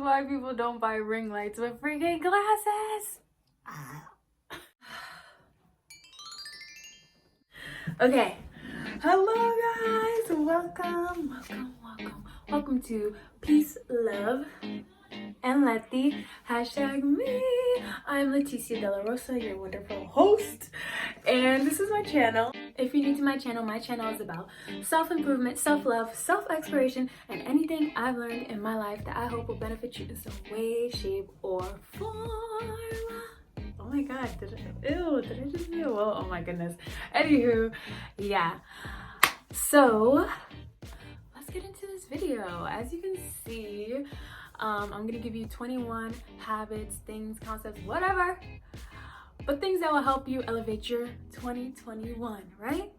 why people don't buy ring lights with freaking glasses. Okay, hello guys, welcome to Peace, Love, and Letty, #me. I'm Leticia Della Rosa, your wonderful host, and this is my channel. If you're new to my channel is about self-improvement, self-love, self-exploration, and anything I've learned in my life that I hope will benefit you in some way, shape, or form. Oh my god, did I just say a whoa? Oh my goodness. Anywho, yeah. So, let's get into this video. As you can see, I'm gonna give you 21 habits, things, concepts, whatever, but things that will help you elevate your 2021, right?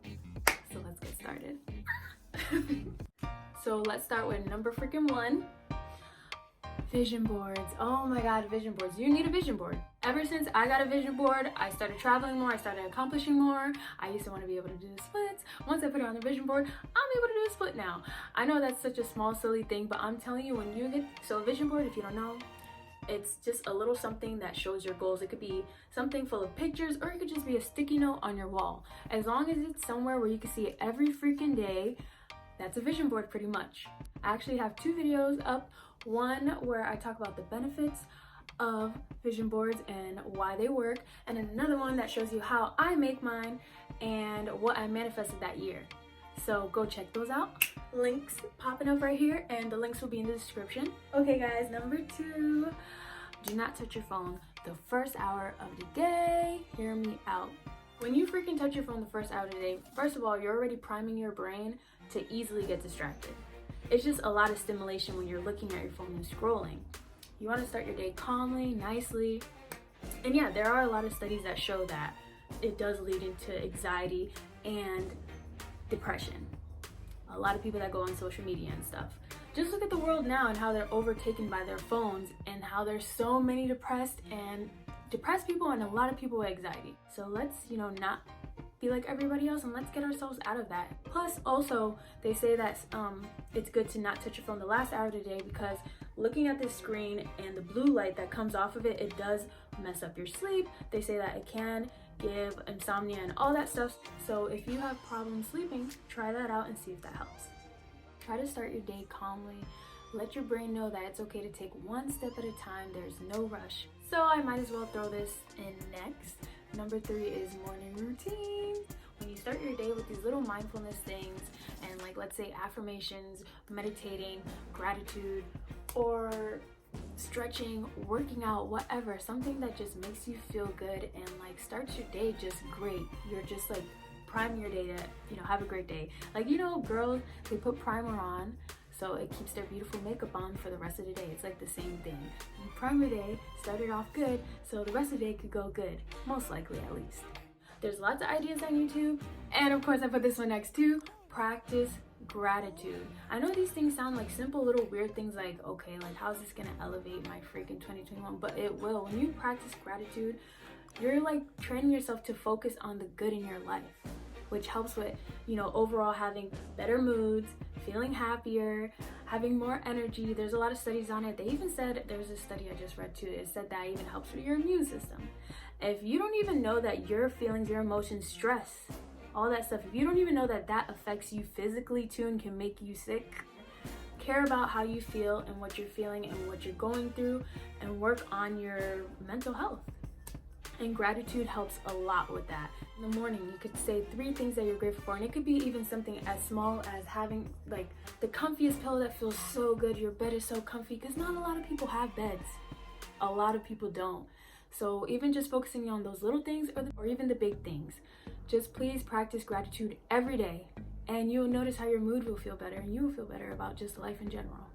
So let's get started. So let's start with number freaking 1. Vision boards. Oh my god, vision boards. You need a vision board. Ever since I got a vision board, I started traveling more, I started accomplishing more. I used to want to be able to do the splits. Once I put it on the vision board, I'm able to do a split now. I know that's such a small, silly thing, but I'm telling you, when you get, so a vision board, if you don't know, it's just a little something that shows your goals. It could be something full of pictures, or it could just be a sticky note on your wall. As long as it's somewhere where you can see it every freaking day, that's a vision board pretty much. I actually have 2 videos up. One where I talk about the benefits of vision boards and why they work, and another one that shows you how I make mine and what I manifested that year. So go check those out. Links popping up right here, and the links will be in the description. Okay guys, number 2, do not touch your phone the first hour of the day. Hear me out. When you freaking touch your phone the first hour of the day, first of all, you're already priming your brain to easily get distracted. It's just a lot of stimulation when you're looking at your phone and scrolling. You want to start your day calmly, nicely. And yeah, there are a lot of studies that show that it does lead into anxiety and depression. A lot of people that go on social media and stuff. Just look at the world now and how they're overtaken by their phones, and how there's so many depressed people and a lot of people with anxiety. So let's, not be like everybody else, and let's get ourselves out of that. Plus, also, they say that it's good to not touch your phone the last hour of the day, because looking at this screen and the blue light that comes off of it, it does mess up your sleep. They say that it can give insomnia and all that stuff. So if you have problems sleeping, try that out and see if that helps. Try to start your day calmly. Let your brain know that it's okay to take one step at a time. There's no rush. So I might as well throw this in next. Number 3 is morning routine. When you start your day with these little mindfulness things, and like, let's say affirmations, meditating, gratitude, or stretching, working out, whatever, something that just makes you feel good and like starts your day just great. You're just like priming your day to, have a great day. Like, girls, they put primer on, so it keeps their beautiful makeup on for the rest of the day. It's like the same thing. You prime your day, start it off good, so the rest of the day could go good. Most likely, at least. There's lots of ideas on YouTube. And of course, I put this one next too. Practice gratitude. I know these things sound like simple little weird things, like, okay, like how's this gonna elevate my freaking 2021? But it will. When you practice gratitude, you're like training yourself to focus on the good in your life, which helps with, overall having better moods, feeling happier, having more energy. There's a lot of studies on it. They even said, there's a study I just read too, it said that even helps with your immune system. If you don't even know that your feelings, your emotions, stress, all that stuff, if you don't even know that that affects you physically too and can make you sick, care about how you feel and what you're feeling and what you're going through, and work on your mental health. And gratitude helps a lot with that. In the morning, you could say 3 things that you're grateful for, and it could be even something as small as having like the comfiest pillow that feels so good. Your bed is so comfy, because not a lot of people have beds. A lot of people don't. So even just focusing on those little things, or even the big things, just please practice gratitude every day, and you'll notice how your mood will feel better, and you will feel better about just life in general.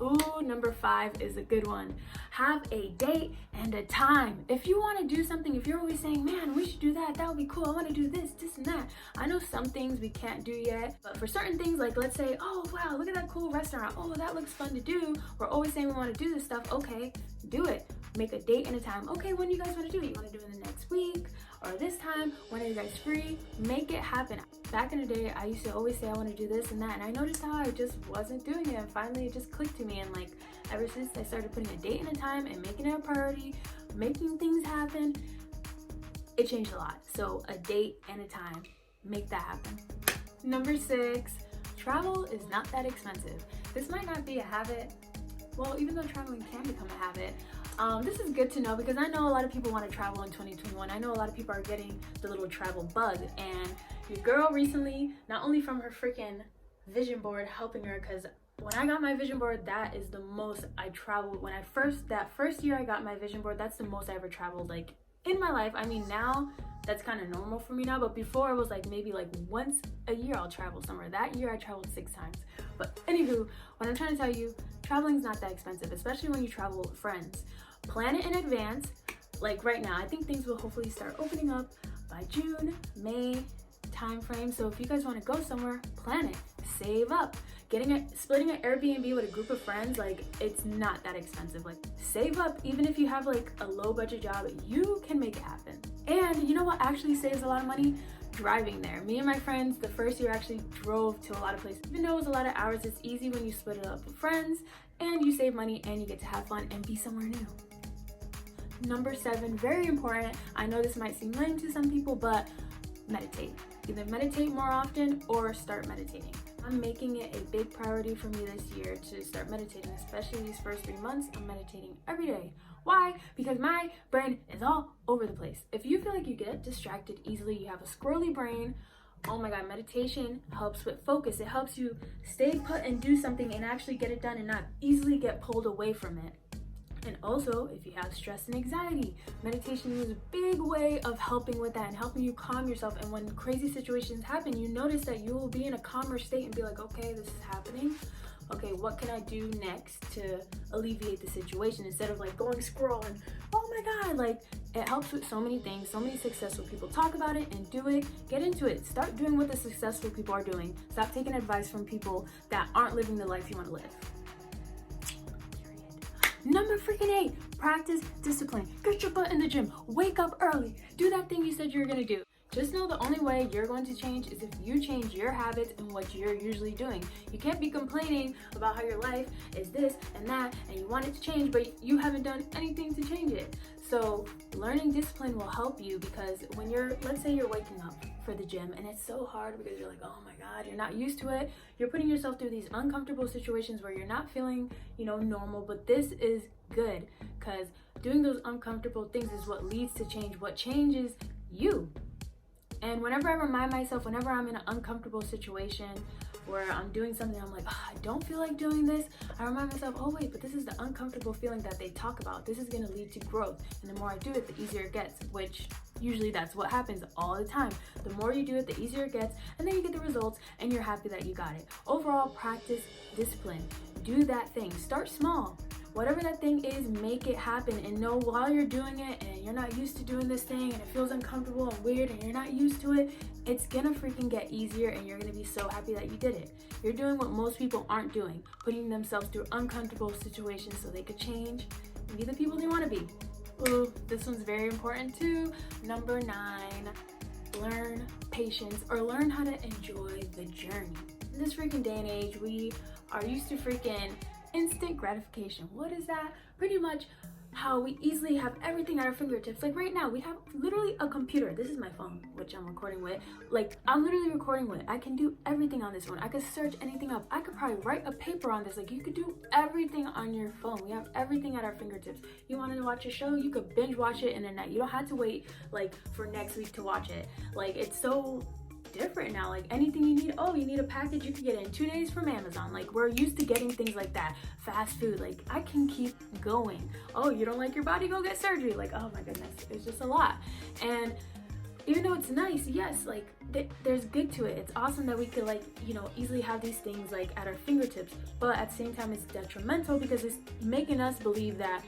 Ooh, number 5 is a good one. Have a date and a time. If you want to do something, if you're always saying, man, we should do that, that would be cool, I want to do this, and that. I know some things we can't do yet, but for certain things, like let's say, oh wow, look at that cool restaurant, oh that looks fun to do. We're always saying we want to do this stuff. Okay, do it. Make a date and a time. Okay, when do you guys want to do it? You want to do it in the next week or this time? When are you guys free? Make it happen. Back in the day, I used to always say I want to do this and that, and I noticed how I just wasn't doing it, and finally it just clicked to me. And like ever since I started putting a date and a time and making it a priority, making things happen, it changed a lot. So a date and a time, make that happen. Number 6, travel is not that expensive. This might not be a habit. Well, even though traveling can become a habit, this is good to know because I know a lot of people want to travel in 2021. I know a lot of people are getting the little travel bug, and your girl recently, not only from her freaking vision board helping her, because when I got my vision board, that is the most I traveled. When that first year I got my vision board, that's the most I ever traveled like in my life. I mean, now that's kind of normal for me now, but before it was like maybe like once a year I'll travel somewhere. That year I traveled 6 times. But anywho, what I'm trying to tell you, traveling's not that expensive, especially when you travel with friends. Plan it in advance. Like right now, I think things will hopefully start opening up by June, May time frame. So if you guys want to go somewhere, plan it, save up. Splitting an Airbnb with a group of friends, like it's not that expensive. Like save up. Even if you have like a low budget job, you can make it happen. And you know what actually saves a lot of money? Driving there. Me and my friends, the first year actually drove to a lot of places. Even though it was a lot of hours, it's easy when you split it up with friends, and you save money and you get to have fun and be somewhere new. Number 7, very important. I know this might seem lame to some people, but meditate. Either meditate more often or start meditating. I'm making it a big priority for me this year to start meditating, especially these first 3 months. I'm meditating every day. Why? Because my brain is all over the place. If you feel like you get distracted easily, you have a squirrely brain, oh my god, meditation helps with focus. It helps you stay put and do something and actually get it done and not easily get pulled away from it. And also, if you have stress and anxiety, meditation is a big way of helping with that and helping you calm yourself. And when crazy situations happen, you notice that you will be in a calmer state and be like, okay, this is happening. Okay, what can I do next to alleviate the situation, instead of like going scroll and oh my god, like it helps with so many things. So many successful people talk about it and do it. Get into it. Start doing what the successful people are doing. Stop taking advice from people that aren't living the life you want to live. Number freaking 8, practice discipline. Get your butt in the gym. Wake up early. Do that thing you said you were gonna do. Just know the only way you're going to change is if you change your habits and what you're usually doing. You can't be complaining about how your life is this and that and you want it to change, but you haven't done anything to change it. So learning discipline will help you, because when let's say you're waking up for the gym and it's so hard because you're like, oh my god, you're not used to it. You're putting yourself through these uncomfortable situations where you're not feeling, normal, but this is good, because doing those uncomfortable things is what leads to change. What changes you. And whenever I remind myself, whenever I'm in an uncomfortable situation where I'm doing something, I'm like, I don't feel like doing this, I remind myself, oh wait, but this is the uncomfortable feeling that they talk about. This is going to lead to growth. And the more I do it, the easier it gets, which usually that's what happens all the time. The more you do it, the easier it gets, and then you get the results and you're happy that you got it. Overall, practice discipline. Do that thing. Start small. Whatever that thing is, make it happen, and know while you're doing it and you're not used to doing this thing and it feels uncomfortable and weird and you're not used to it, it's gonna freaking get easier and you're gonna be so happy that you did it. You're doing what most people aren't doing, putting themselves through uncomfortable situations so they could change and be the people they want to be. Ooh, this one's very important too. Number 9, learn patience, or learn how to enjoy the journey. In this freaking day and age, we are used to freaking instant gratification. What is that? Pretty much how we easily have everything at our fingertips. Like right now, we have literally a computer. This is my phone, which I'm recording with. Like I'm literally recording with. I can do everything on this one. I could search anything up. I could probably write a paper on this. Like you could do everything on your phone. We have everything at our fingertips. You wanted to watch a show, you could binge watch it in a night. You don't have to wait like for next week to watch it. Like it's so different now. Like anything you need, you need a package, you can get it in 2 days from Amazon. Like we're used to getting things like that. Fast food, like I can keep going. Oh, you don't like your body, go get surgery. Like, oh my goodness, it's just a lot. And even though it's nice, yes, like there's good to it. It's awesome that we could easily have these things like at our fingertips, but at the same time it's detrimental because it's making us believe that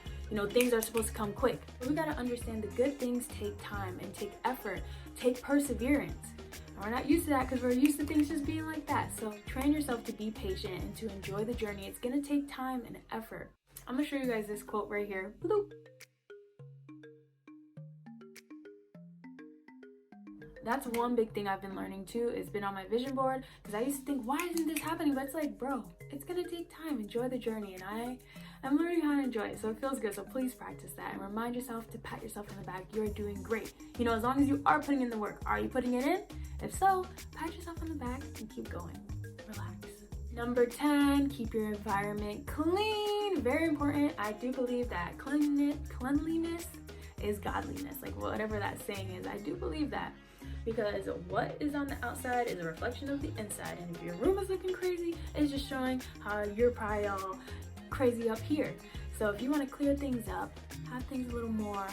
things are supposed to come quick. But we gotta understand the good things take time and take effort, take perseverance. We're not used to that because we're used to things just being like that. So train yourself to be patient and to enjoy the journey. It's going to take time and effort. I'm gonna show you guys this quote right here. Bloop. That's one big thing I've been learning too. It's been on my vision board because I used to think, why isn't this happening? But it's like, bro, it's gonna take time. Enjoy the journey, and I'm learning how to enjoy it, so it feels good. So please practice that and remind yourself to pat yourself on the back. You're doing great. You know, as long as you are putting in the work. Are you putting it in? If so, pat yourself on the back and keep going. Relax. Number 10, keep your environment clean. Very important. I do believe that cleanliness is godliness. Like whatever that saying is, I do believe that. Because what is on the outside is a reflection of the inside, and if your room is looking crazy, it's just showing how you're probably all crazy up here. So if you want to clear things up, have things a little more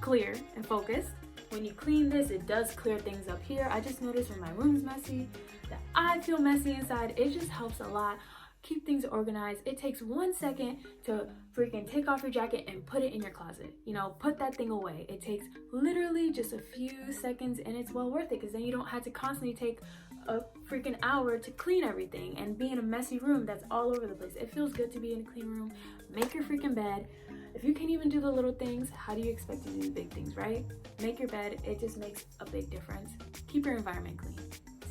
clear and focused. When you clean this, it does clear things up here. I just noticed when my room's messy that I feel messy inside. It just helps a lot. Keep things organized. It takes 1 second to freaking take off your jacket and put it in your closet. You know, put that thing away. It takes literally just a few seconds, and it's well worth it because then you don't have to constantly take a freaking hour to clean everything and be in a messy room that's all over the place. It feels good to be in a clean room. Make your freaking bed. If you can't even do the little things, how do you expect to do the big things, right? Make your bed. It just makes a big difference. Keep your environment clean.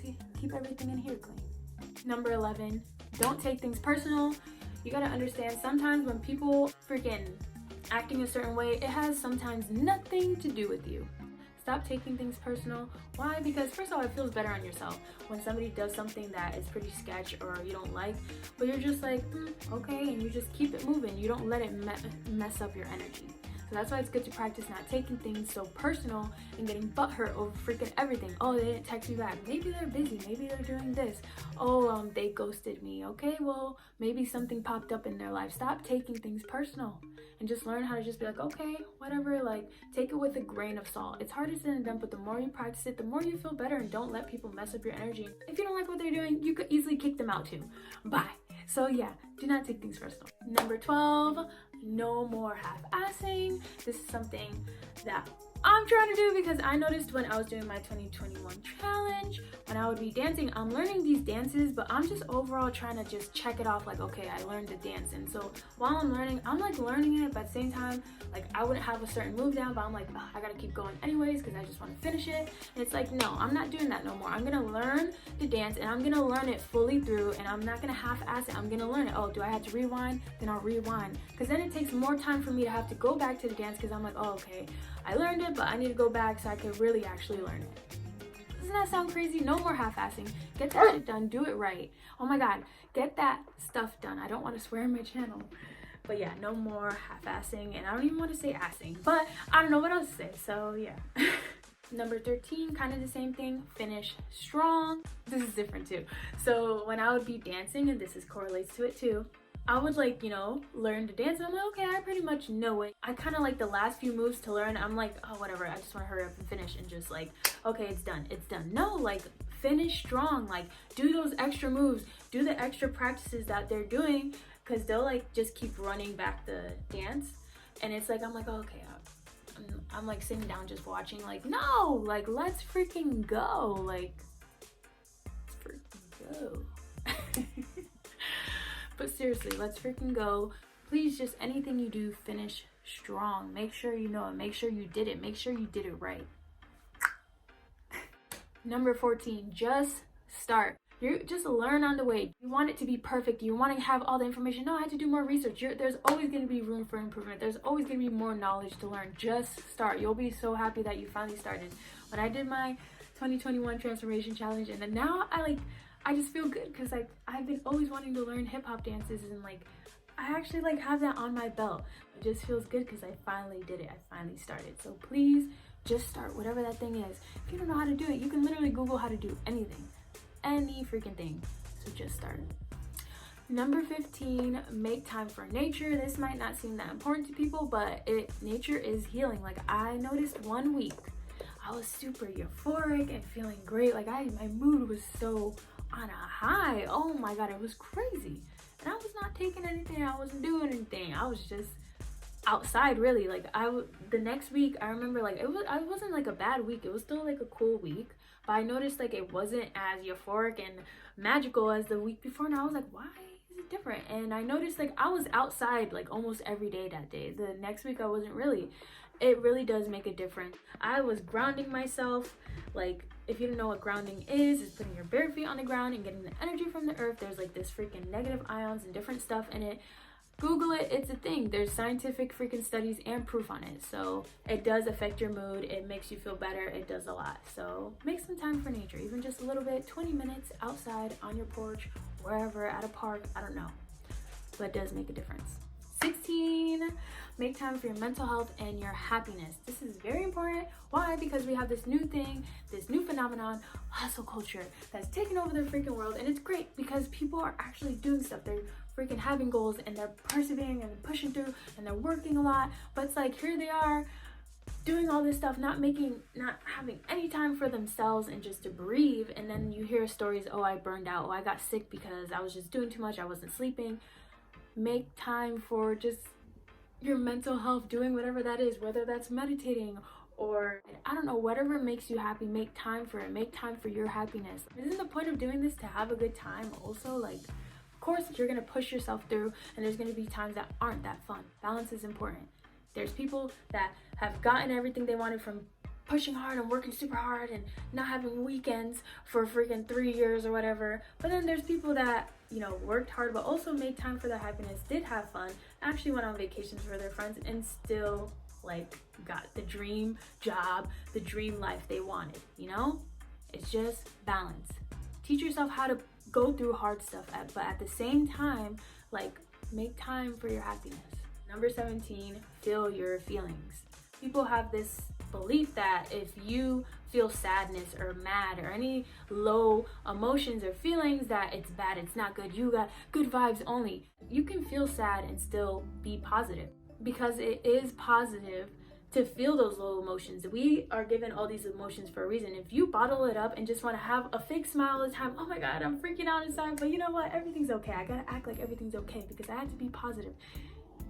See, keep everything in here clean. Number 11, don't take things personal. You gotta understand, sometimes when people freaking acting a certain way, it has sometimes nothing to do with you. Stop taking things personal. Why? Because first of all, it feels better on yourself when somebody does something that is pretty sketch or you don't like, but you're just like, okay, and you just keep it moving. You don't let it mess up your energy. So that's why it's good to practice not taking things so personal and getting butthurt over freaking everything. Oh, they didn't text me back. Maybe they're busy. Maybe they're doing this. Oh, they ghosted me. Okay, well, maybe something popped up in their life. Stop taking things personal and just learn how to just be like, okay, whatever, like take it with a grain of salt. It's harder said than done, but the more you practice it, the more you feel better, and don't let people mess up your energy. If you don't like what they're doing, you could easily kick them out too. Bye. So yeah, do not take things personal. Number 12, no more half-assing. This is something that I'm trying to do because I noticed when I was doing my 2021 challenge, when I would be dancing, I'm learning these dances, but I'm just overall trying to just check it off like, okay, I learned to dance. And so while I'm learning, I'm like learning it, but at the same time, like I wouldn't have a certain move down, but I'm like, oh, I gotta keep going anyways because I just want to finish it. And it's like, no, I'm not doing that no more. I'm gonna learn to dance, and I'm gonna learn it fully through, and I'm not gonna half-ass it. I'm gonna learn it. Oh, do I have to rewind? Then I'll rewind, because then it takes more time for me to have to go back to the dance because I'm like, oh, okay, I learned it, but I need to go back so I can really actually learn it. Doesn't that sound crazy? No more half-assing. Get that shit done. Do it right. Oh my god, get that stuff done. I don't want to swear on my channel, but yeah, no more half-assing. And I don't even want to say assing, but I don't know what else to say, so yeah. Number 13, kind of the same thing. Finish strong. This is different too. So when I would be dancing, and this correlates to it too, I would like, you know, learn to dance, and I'm like, okay, I pretty much know it. I kind of like the last few moves to learn. I'm like, oh, whatever, I just want to hurry up and finish, and just like, okay, it's done. No, like finish strong. Like do those extra moves, do the extra practices that they're doing, because they'll like just keep running back the dance, and it's like, I'm like, oh, okay, I'm like sitting down just watching, like, no, like let's freaking go, like let's freaking go. But seriously, let's freaking go. Please, just anything you do, finish strong. Make sure you know it. Make sure you did it. Make sure you did it right. Number 14, just start. You just learn on the way. You want it to be perfect. You want to have all the information. No, I had to do more research. There's always going to be room for improvement. There's always going to be more knowledge to learn. Just start. You'll be so happy that you finally started. When I did my 2021 transformation challenge, and then now I just feel good because like I've been always wanting to learn hip-hop dances, and like I actually like have that on my belt. It just feels good because I finally did it. I finally started. So please just start, whatever that thing is. If you don't know how to do it, you can literally Google how to do anything, any freaking thing. So just start. Number 15, make time for nature. This might not seem that important to people, but nature is healing. Like I noticed 1 week I was super euphoric and feeling great. Like my mood was so on a high. Oh my god, it was crazy. And I was not taking anything. I wasn't doing anything. I was just outside, really. Like the next week, I remember like I wasn't like a bad week. It was still like a cool week, but I noticed like it wasn't as euphoric and magical as the week before, and I was like, why is it different. And I noticed like I was outside like almost every day that day. The next week I wasn't really. It really does make a difference. I was grounding myself. Like, if you don't know what grounding is, it's putting your bare feet on the ground and getting the energy from the earth. There's like this freaking negative ions and different stuff in it. Google it, it's a thing. There's scientific freaking studies and proof on it. So it does affect your mood. It makes you feel better. It does a lot. So make some time for nature, even just a little bit, 20 minutes outside on your porch, wherever, at a park, I don't know. But it does make a difference. 16, make time for your mental health and your happiness. This is very important. Why? Because we have this new thing, this new phenomenon, hustle culture, that's taken over the freaking world. And it's great because people are actually doing stuff. They're freaking having goals and they're persevering and pushing through and they're working a lot. But it's like, here they are doing all this stuff, not having any time for themselves and just to breathe. And then you hear stories, oh, I burned out. Oh, I got sick because I was just doing too much. I wasn't sleeping. Make time for just your mental health, doing whatever that is, whether that's meditating or I don't know, whatever makes you happy. Make time for it. Make time for your happiness. Isn't the point of doing this to have a good time also? Like, of course you're gonna push yourself through and there's gonna be times that aren't that fun. Balance is important. There's people that have gotten everything they wanted from pushing hard and working super hard and not having weekends for freaking 3 years or whatever. But then there's people that, you know, worked hard but also made time for their happiness, did have fun, actually went on vacations for their friends, and still like got the dream job, the dream life they wanted, you know? It's just balance. Teach yourself how to go through hard stuff, but at the same time, like, make time for your happiness. Number 17, feel your feelings. People have this belief that if you feel sadness or mad or any low emotions or feelings that it's bad, it's not good, you got good vibes only. You can feel sad and still be positive because it is positive to feel those low emotions. We are given all these emotions for a reason. If you bottle it up and just want to have a fake smile all the time, oh my God, I'm freaking out inside, but you know what? Everything's okay. I gotta act like everything's okay because I had to be positive.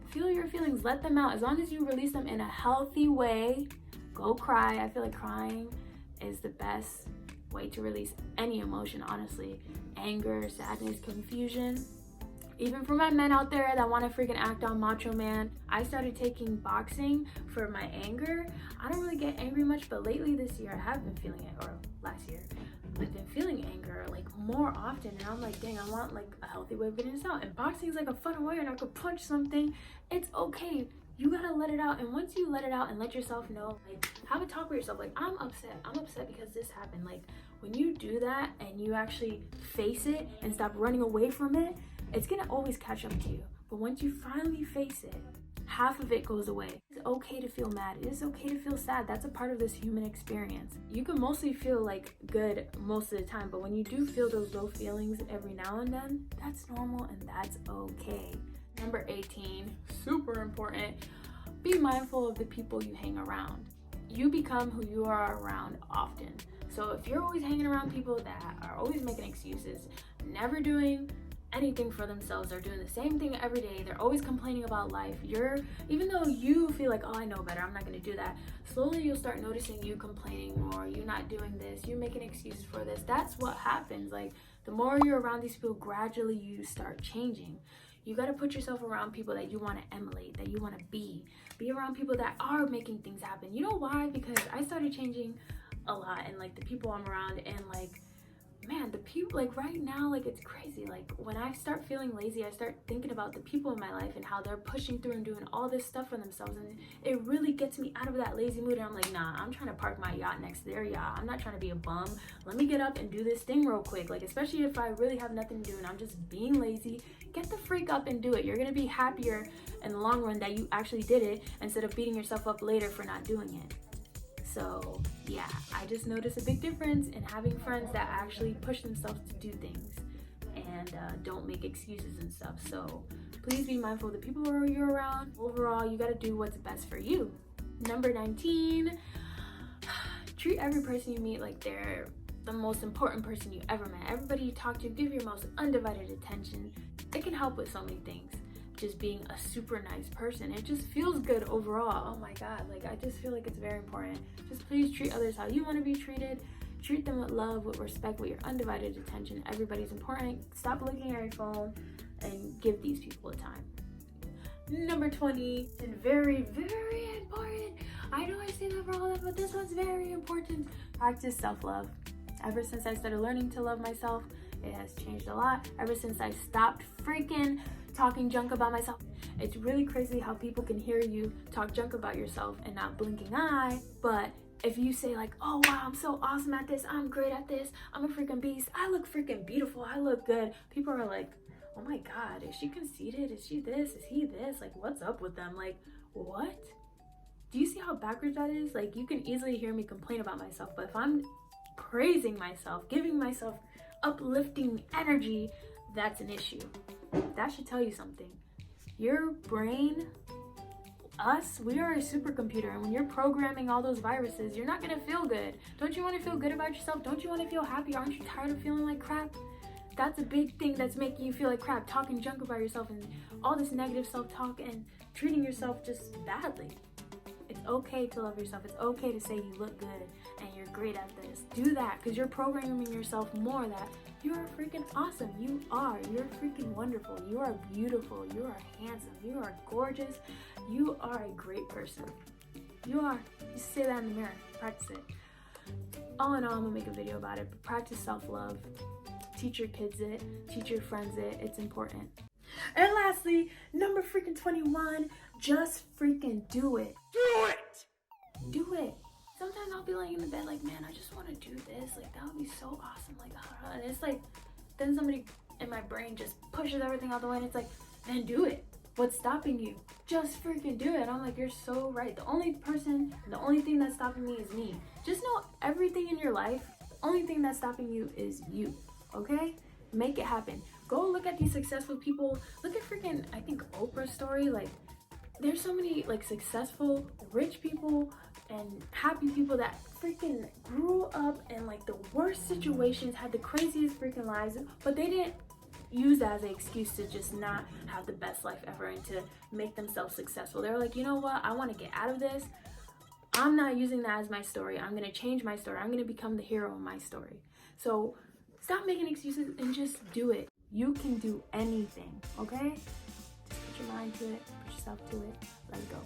Feel your feelings, let them out. As long as you release them in a healthy way, go cry. I feel like crying is the best way to release any emotion, honestly. Anger, sadness, confusion. Even for my men out there that want to freaking act on macho man, I started taking boxing for my anger. I don't really get angry much, but lately this year I have been feeling it, or last year, I've been feeling anger like more often, and I'm like, dang, I want like a healthy way of getting this out. And boxing is like a fun way, and I could punch something. It's okay. You gotta let it out, and once you let it out and let yourself know, like, have a talk with yourself, like, I'm upset because this happened. Like, when you do that and you actually face it and stop running away from it, it's gonna always catch up to you. But once you finally face it, half of it goes away. It's okay to feel mad. It is okay to feel sad. That's a part of this human experience. You can mostly feel like good most of the time, but when you do feel those low feelings every now and then, that's normal and that's okay. Number 18, super important, be mindful of the people you hang around. You become who you are around often. So if you're always hanging around people that are always making excuses, never doing anything for themselves, they're doing the same thing every day, they're always complaining about life, even though you feel like, oh, I know better, I'm not gonna do that, slowly you'll start noticing you complaining more, you not doing this, you making excuses for this. That's what happens. Like, the more you're around these people, gradually you start changing. You got to put yourself around people that you want to emulate, that you want to be around people that are making things happen. You know why? Because I started changing a lot, and like the people I'm around, and like, man, the people, like right now, like it's crazy. Like when I start feeling lazy, I start thinking about the people in my life and how they're pushing through and doing all this stuff for themselves, and it really gets me out of that lazy mood. And I'm like, nah, I'm trying to park my yacht next to their yacht. I'm not trying to be a bum. Let me get up and do this thing real quick. Like, especially if I really have nothing to do and I'm just being lazy, get the freak up and do it. You're gonna be happier in the long run that you actually did it instead of beating yourself up later for not doing it. So yeah, I just noticed a big difference in having friends that actually push themselves to do things and don't make excuses and stuff. So please be mindful of the people you're around. Overall, you gotta do what's best for you. Number 19, treat every person you meet like they're the most important person you ever met. Everybody you talk to, give your most undivided attention. It can help with so many things. Just being a super nice person, it just feels good overall. Oh my God, like I just feel like it's very important. Just please treat others how you want to be treated. Treat them with love, with respect, with your undivided attention. Everybody's important. Stop looking at your phone. and give these people a time. Number 20, and very, very important. I know I say that for all of them, but this one's very important. Practice self-love. Ever since I started learning to love myself, it has changed a lot. Ever since I stopped freaking talking junk about myself. It's really crazy how people can hear you talk junk about yourself and not blink an eye, but if you say like, oh wow, I'm so awesome at this, I'm great at this, I'm a freaking beast, I look freaking beautiful, I look good, people are like, oh my god, is she conceited, is she this, is he this, like what's up with them, like what? Do you see how backwards that is? Like you can easily hear me complain about myself, but if I'm praising myself, giving myself uplifting energy, that's an issue. That should tell you something. Your brain, us, we are a supercomputer, and when you're programming all those viruses, you're not gonna feel good. Don't you want to feel good about yourself? Don't you want to feel happy? Aren't you tired of feeling like crap? That's a big thing that's making you feel like crap, talking junk about yourself and all this negative self-talk and treating yourself just badly. It's okay to love yourself. It's okay to say you look good and you're great at this. Do that, because you're programming yourself more that you are freaking awesome. You are. You're freaking wonderful. You are beautiful. You are handsome. You are gorgeous. You are a great person. You are. You say that in the mirror. Practice it. All in all, I'm gonna make a video about it. But practice self-love. Teach your kids it. Teach your friends it. It's important. And lastly, number freaking 21, just freaking do it. Do it! Do it. Sometimes I'll be laying in the bed like, man, I just want to do this. Like, that would be so awesome. Like, and it's like, then somebody in my brain just pushes everything out the way and it's like, then do it. What's stopping you? Just freaking do it. I'm like, you're so right. The only thing that's stopping me is me. Just know everything in your life, the only thing that's stopping you is you, okay? Make it happen. Go look at these successful people. Look at freaking, I think Oprah's story. Like, there's so many like successful, rich people and happy people that freaking grew up in like the worst situations, had the craziest freaking lives, but they didn't use that as an excuse to just not have the best life ever and to make themselves successful. They're like, you know what? I want to get out of this. I'm not using that as my story. I'm going to change my story. I'm going to become the hero in my story. So stop making excuses and just do it. You can do anything, okay? Just put your mind to it, put yourself to it, let it go.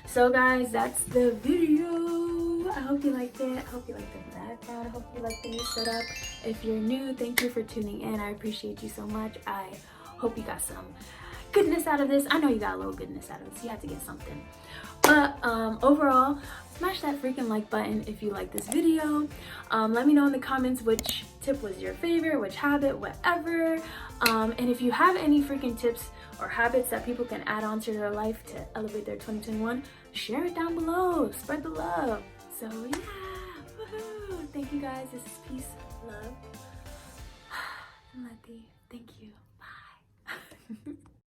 So guys, that's the video. I hope you liked it. I hope you liked the background. I hope you liked the new setup. If you're new, thank you for tuning in. I appreciate you so much. I hope you got some goodness out of this. I know you got a little goodness out of this. You had to get something. But overall, smash that freaking like button if you like this video. Let me know in the comments which tip was your favorite, which habit, whatever. And if you have any freaking tips or habits that people can add on to their life to elevate their 2021, share it down below. Spread the love. So yeah, woohoo. Thank you guys. This is peace, love, and Letty. Thank you. Bye.